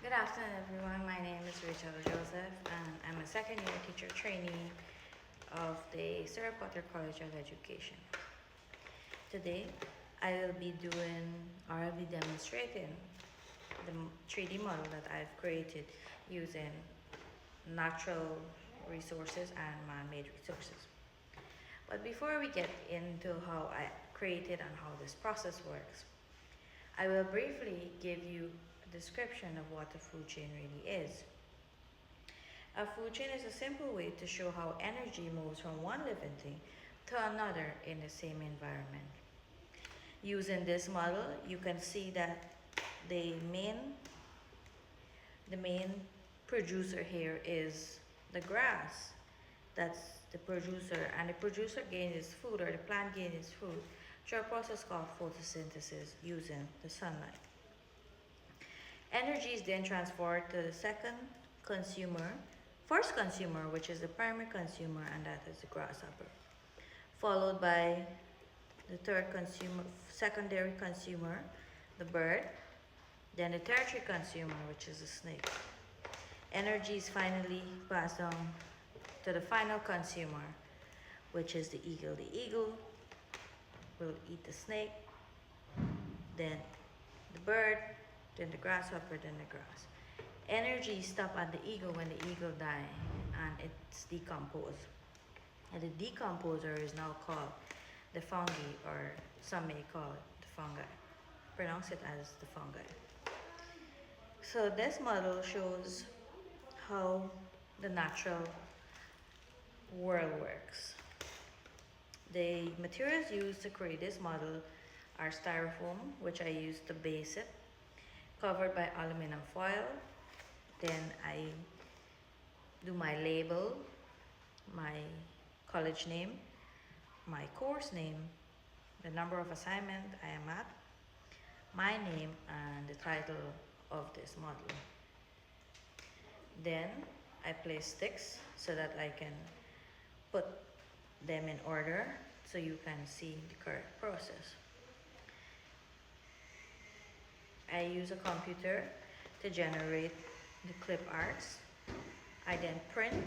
Good afternoon, everyone. My name is Rachel Joseph, and I'm a second year teacher trainee of the Sarah Potter College of Education. Today, I'll be demonstrating the 3D model that I've created using natural resources and man-made resources. But before we get into how I created and how this process works, I will briefly give you a description of what a food chain really is. A food chain is a simple way to show how energy moves from one living thing to another in the same environment. Using this model, you can see that the main the main producer here is the grass. That's the producer, and the producer gains its food, or the plant gains its food, through a process called photosynthesis using the sunlight. Energy is then transferred to the first consumer, which is the primary consumer, and that is the grasshopper, followed by the secondary consumer, the bird, then the tertiary consumer, which is the snake. Energy is finally passed on to the final consumer, which is the eagle. The eagle will eat the snake, then the bird, then the grasshopper, then the grass. Energy stop at the eagle when the eagle die and it's decomposed. And the decomposer is now called the fungi, or some may call it the fungi. Pronounce it as the fungi. So this model shows how the natural world works. The materials used to create this model are styrofoam, which I used to base it, covered by aluminum foil. Then I do my label, my college name, my course name, the number of assignment I am at, my name, and the title of this model. Then I place sticks so that I can put them in order so you can see the correct process. I use a computer to generate the clip arts. I then print,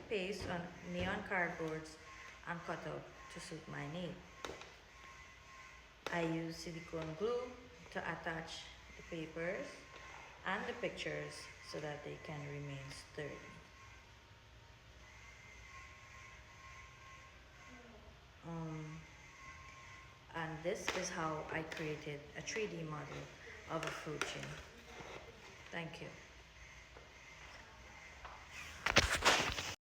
paste on neon cardboards, and cut out to suit my need. I use silicone glue to attach the papers and the pictures so that they can remain sturdy. And this is how I created a 3D model of a food chain. Thank you.